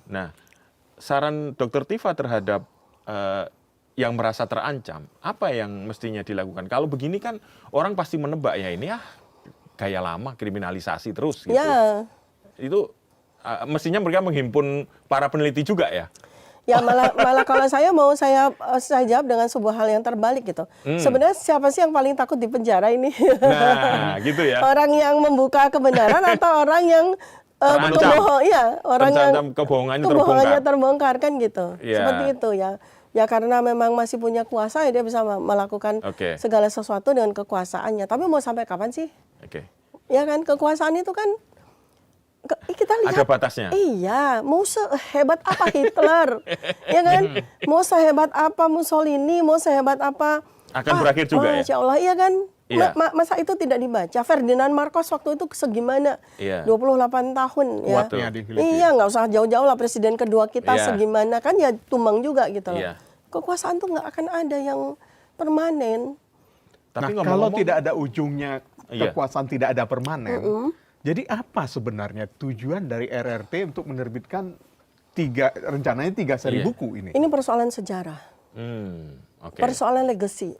Nah, saran Dokter Tifa terhadap yang merasa terancam, apa yang mestinya dilakukan? Kalau begini kan orang pasti menebak ya ini gaya lama kriminalisasi terus gitu. Ya. Itu mestinya mereka menghimpun para peneliti juga ya. Ya malah kalau saya jawab dengan sebuah hal yang terbalik gitu. Sebenarnya siapa sih yang paling takut di penjara ini? Nah, gitu ya. Orang yang membuka kebenaran atau orang yang orang yang kebohongannya terbongkar kan gitu. Yeah. Seperti itu ya. Ya karena memang masih punya kuasa ya dia bisa melakukan segala sesuatu dengan kekuasaannya. Tapi mau sampai kapan sih? Ya kan kekuasaan itu kan kita lihat ada batasnya. Iya, mau sehebat apa Hitler, ya kan? Mau sehebat apa Mussolini, mau sehebat apa akan berakhir juga Masya Allah, iya kan? Iya. Masa itu tidak dibaca? Ferdinand Marcos waktu itu segimana? 28 tahun ya. Iya, nggak usah jauh-jauh lah presiden kedua kita segimana kan ya tumbang juga gitu loh. Kekuasaan tuh nggak akan ada yang permanen. Tapi kalau tidak ada ujungnya kekuasaan tidak ada permanen. Jadi apa sebenarnya tujuan dari RRT untuk menerbitkan rencananya 3 seri buku ini? Ini persoalan sejarah, persoalan legacy.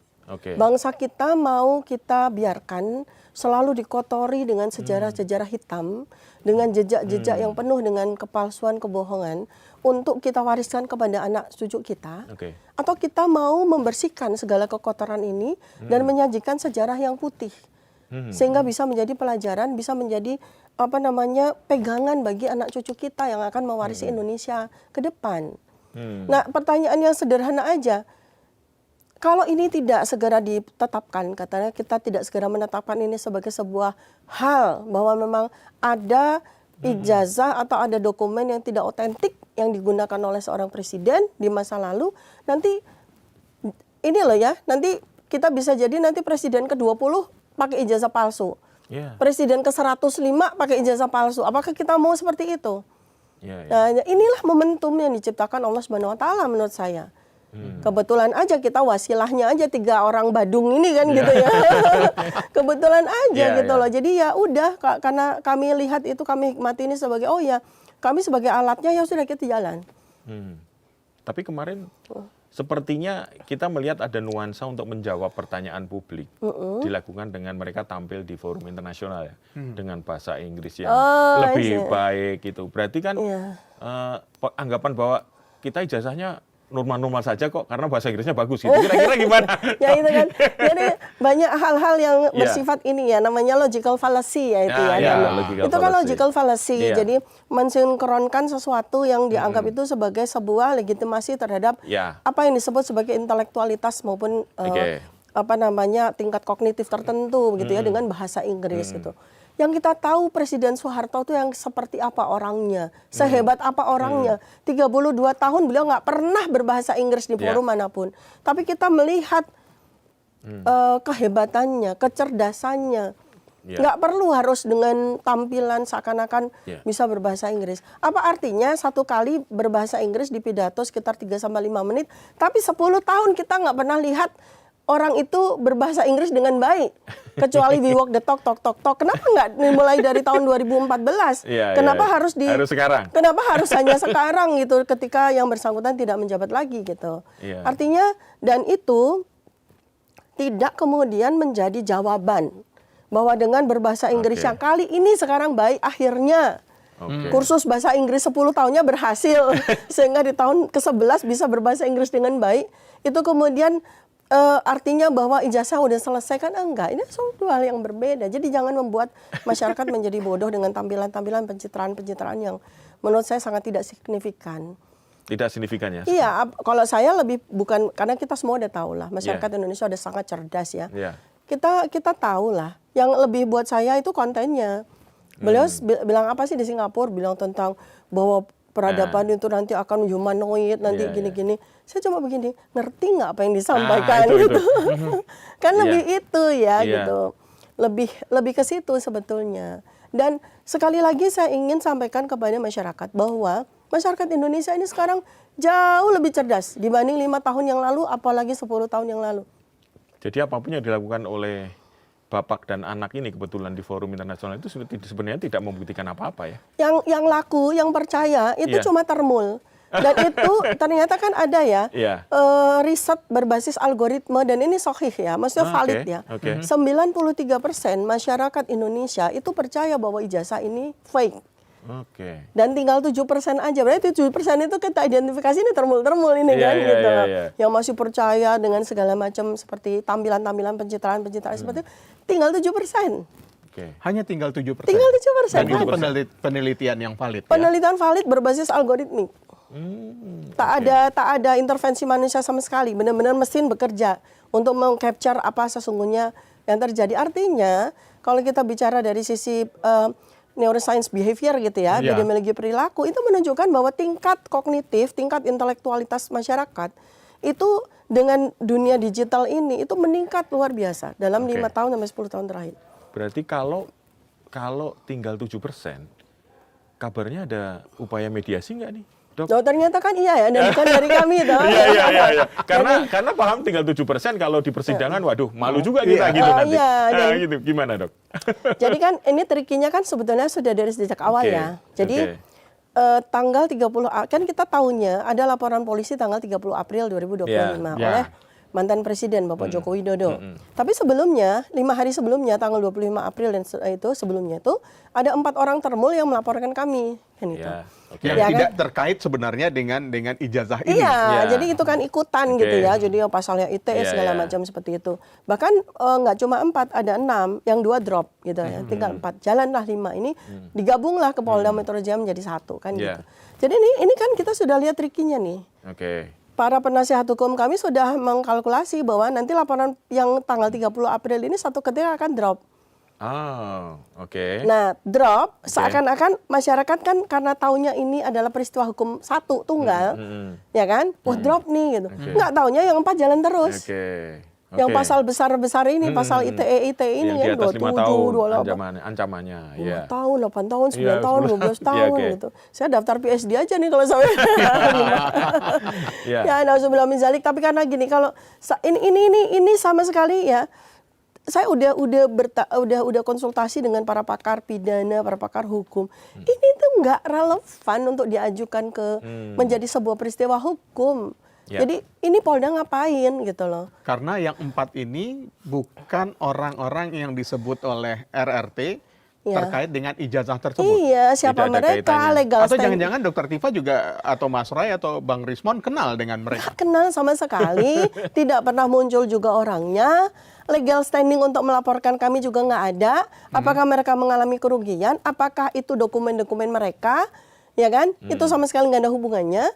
Bangsa kita mau kita biarkan selalu dikotori dengan sejarah-sejarah hitam, dengan jejak-jejak yang penuh dengan kepalsuan, kebohongan, untuk kita wariskan kepada anak cucu kita, atau kita mau membersihkan segala kekotoran ini dan menyajikan sejarah yang putih. Sehingga bisa menjadi pelajaran, bisa menjadi pegangan bagi anak cucu kita yang akan mewarisi Indonesia ke depan. Nah, pertanyaan yang sederhana aja, kalau ini tidak segera ditetapkan, katanya kita tidak segera menetapkan ini sebagai sebuah hal bahwa memang ada ijazah atau ada dokumen yang tidak otentik yang digunakan oleh seorang presiden di masa lalu, nanti ini loh ya, nanti kita bisa jadi nanti presiden ke-20 pakai ijazah palsu. Presiden ke-105 pakai ijazah palsu. Apakah kita mau seperti itu? Nah, inilah momentum yang diciptakan Allah Subhanahu wa taala menurut saya. Kebetulan aja kita wasilahnya aja 3 orang Badung ini kan gitu ya. Kebetulan aja gitu loh. Jadi ya udah karena kami lihat itu, kami hikmati ini sebagai kami sebagai alatnya, ya sudah kita jalan. Tapi kemarin sepertinya kita melihat ada nuansa untuk menjawab pertanyaan publik dilakukan dengan mereka tampil di forum internasional ya, dengan bahasa Inggris yang lebih baik gitu. Berarti kan anggapan bahwa kita ijazahnya normal-normal saja kok karena bahasa Inggrisnya bagus gitu. Kira-kira gimana? Ya itu kan. Jadi banyak hal-hal yang bersifat ini ya, namanya logical fallacy ya itu itu kan logical fallacy. Jadi mensinkronkan sesuatu yang dianggap itu sebagai sebuah legitimasi terhadap apa yang disebut sebagai intelektualitas maupun tingkat kognitif tertentu gitu ya dengan bahasa Inggris gitu. Yang kita tahu Presiden Soeharto itu yang seperti apa orangnya, sehebat apa orangnya. 32 tahun beliau nggak pernah berbahasa Inggris di forum manapun. Tapi kita melihat kehebatannya, kecerdasannya. Nggak perlu harus dengan tampilan seakan-akan bisa berbahasa Inggris. Apa artinya satu kali berbahasa Inggris di pidato sekitar 3-5 menit, tapi 10 tahun kita nggak pernah lihat orang itu berbahasa Inggris dengan baik. Kecuali we walk the talk. Kenapa nggak dimulai dari tahun 2014? Kenapa harus sekarang? Kenapa harus hanya sekarang gitu ketika yang bersangkutan tidak menjabat lagi gitu. Artinya dan itu tidak kemudian menjadi jawaban bahwa dengan berbahasa Inggris yang kali ini sekarang baik akhirnya. Kursus bahasa Inggris 10 tahunnya berhasil sehingga di tahun ke-11 bisa berbahasa Inggris dengan baik. Itu kemudian artinya bahwa ijazah udah selesai kan? Enggak, ini suatu hal yang berbeda. Jadi jangan membuat masyarakat menjadi bodoh dengan tampilan-tampilan pencitraan-pencitraan yang menurut saya sangat tidak signifikan. Tidak signifikan ya? Iya, kalau saya lebih bukan, karena kita semua udah tahu lah, masyarakat Indonesia udah sangat cerdas ya. Kita tahu lah, yang lebih buat saya itu kontennya. Beliau bilang apa sih di Singapura, bilang tentang bahwa peradaban itu nanti akan humanoid, nanti gini-gini. Saya coba begini, ngerti nggak apa yang disampaikan gitu. Kan lebih itu ya gitu. Lebih ke situ sebetulnya. Dan sekali lagi saya ingin sampaikan kepada masyarakat bahwa masyarakat Indonesia ini sekarang jauh lebih cerdas dibanding 5 tahun yang lalu, apalagi 10 tahun yang lalu. Jadi apapun yang dilakukan oleh bapak dan anak ini kebetulan di forum internasional itu sebenarnya tidak membuktikan apa-apa ya. Yang laku, yang percaya itu cuma Thermul. Dan itu ternyata kan ada ya riset berbasis algoritma dan ini sahih ya, maksudnya valid ya. 93% masyarakat Indonesia itu percaya bahwa ijazah ini fake. Dan tinggal 7% aja, berarti 7% itu kita identifikasi ini Thermul ini kan gitu. Yang masih percaya dengan segala macam seperti tampilan-tampilan pencitraan seperti itu, tinggal 7%. Hanya tinggal 7%. Tinggal 7%. Dan itu penelitian yang valid. Penelitian valid berbasis algoritmik. Tak ada intervensi manusia sama sekali. Benar-benar mesin bekerja untuk meng-capture apa sesungguhnya yang terjadi. Artinya kalau kita bicara dari sisi neuroscience behavior gitu ya, epidemiologi perilaku, itu menunjukkan bahwa tingkat kognitif, tingkat intelektualitas masyarakat itu dengan dunia digital ini itu meningkat luar biasa dalam 5 tahun sampai 10 tahun terakhir. Berarti kalau tinggal 7%, kabarnya ada upaya mediasi nggak nih, Dok? Oh, ternyata kan iya ya, dan bukan dari kami toh. Iya. Karena paham tinggal 7% kalau di persidangan, waduh malu juga kita gitu nanti. Gitu. Gimana, Dok? Jadi kan ini trikinya kan sebetulnya sudah dari sejak awal ya. Jadi tanggal 30 kan kita tahunya ada laporan polisi tanggal 30 April 2025 oleh mantan Presiden Bapak Joko Widodo. Tapi sebelumnya, 5 hari sebelumnya, tanggal 25 April dan itu sebelumnya itu ada 4 orang Thermul yang melaporkan kami, kan itu. Yang tidak terkait sebenarnya dengan ijazah ini. Iya, jadi itu kan ikutan gitu ya. Jadi pasalnya ITE segala macam seperti itu. Bahkan nggak cuma 4, ada 6, yang 2 drop gitu ya. Tinggal 4, jalanlah 5 ini digabunglah ke Polda Metro Jaya menjadi 1 kan gitu. Jadi ini kan kita sudah lihat trikinya nih. Para penasihat hukum kami sudah mengkalkulasi bahwa nanti laporan yang tanggal 30 April ini satu ketika akan drop. Nah, drop seakan-akan masyarakat kan karena taunya ini adalah peristiwa hukum satu tunggal, ya kan? Wah, drop nih gitu. Nggak taunya yang 4 jalan terus. Yang pasal besar-besar ini, pasal ITE ini yang kan 27, 28 ancamannya. 5 tahun, 8 tahun, 9 tahun, 12 tahun gitu. Saya daftar PSD aja nih kalau saya. Ya, nauzubillah min zalik. Tapi karena gini, kalau ini sama sekali ya. Saya udah konsultasi dengan para pakar pidana, para pakar hukum. Ini tuh nggak relevan untuk diajukan ke menjadi sebuah peristiwa hukum. Jadi ini Polda ngapain gitu loh? Karena yang 4 ini bukan orang-orang yang disebut oleh RRT terkait dengan ijazah tersebut. Iya, siapa mereka, legal atau jangan-jangan Dr. Tifa juga atau Mas Roy atau Bang Rismon kenal dengan mereka? Nggak kenal sama sekali, tidak pernah muncul juga orangnya. Legal standing untuk melaporkan kami juga nggak ada. Apakah mereka mengalami kerugian? Apakah itu dokumen-dokumen mereka? Ya kan? Itu sama sekali nggak ada hubungannya.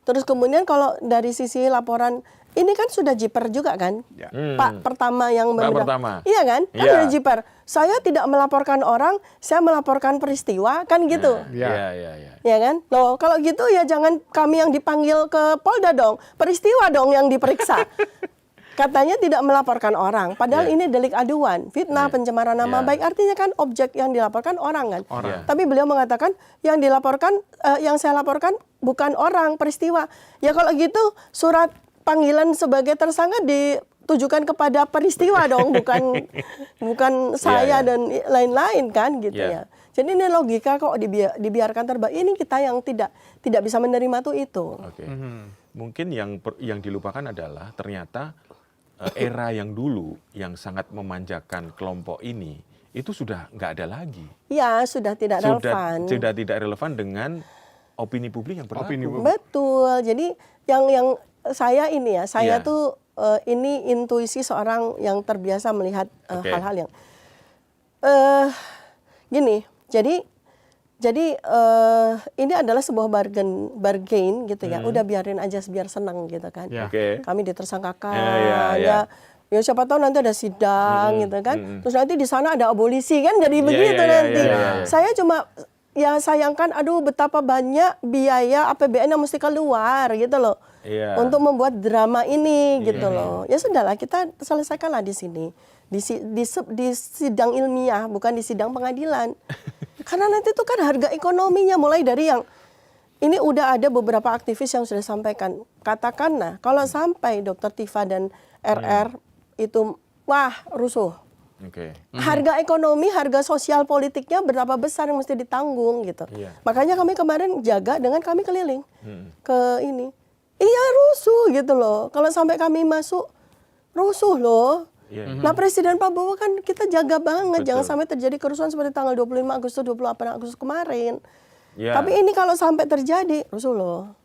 Terus kemudian kalau dari sisi laporan, ini kan sudah jiper juga kan? Pak pertama yang pertama. Iya kan? Kan sudah jiper. Saya tidak melaporkan orang, saya melaporkan peristiwa, kan gitu. Ya kan? Loh, kalau gitu ya jangan kami yang dipanggil ke Polda dong. Peristiwa dong yang diperiksa. Katanya tidak melaporkan orang, padahal ini delik aduan, fitnah, pencemaran nama baik, artinya kan objek yang dilaporkan orang kan. Tapi beliau mengatakan yang dilaporkan, yang saya laporkan bukan orang, peristiwa. Ya kalau gitu surat panggilan sebagai tersangka ditujukan kepada peristiwa dong, bukan saya dan lain-lain kan gitu ya. Jadi ini logika kok dibiarkan terbang. Ini kita yang tidak bisa menerima tuh itu. Mungkin yang dilupakan adalah ternyata era yang dulu yang sangat memanjakan kelompok ini itu sudah nggak ada lagi. Ya, sudah tidak relevan. Sudah tidak relevan dengan opini publik yang berlaku. Betul. Jadi yang saya ini ya, saya tuh ini intuisi seorang yang terbiasa melihat hal-hal yang gini. Jadi ini adalah sebuah bargain gitu ya. Udah biarin aja biar senang gitu kan. Kami ditersangkakan ya siapa tahu nanti ada sidang gitu kan. Terus nanti di sana ada abolisi kan jadi begitu nanti. Saya cuma ya sayangkan aduh betapa banyak biaya APBN yang mesti keluar gitu loh. Untuk membuat drama ini gitu loh. Ya sudahlah kita selesaikanlah di sini. Di sidang ilmiah bukan di sidang pengadilan. Karena nanti itu kan harga ekonominya mulai dari yang ini udah ada beberapa aktivis yang sudah sampaikan. Katakanlah kalau sampai Dr. Tifa dan RR itu wah rusuh. Harga ekonomi, harga sosial politiknya berapa besar yang mesti ditanggung gitu. Makanya kami kemarin jaga dengan kami keliling ke ini. Iya rusuh gitu loh. Kalau sampai kami masuk rusuh loh. Nah Presiden Prabowo kan kita jaga banget. Jangan sampai terjadi kerusuhan seperti tanggal 25 Agustus, 28 Agustus kemarin. Tapi ini kalau sampai terjadi rusuh loh.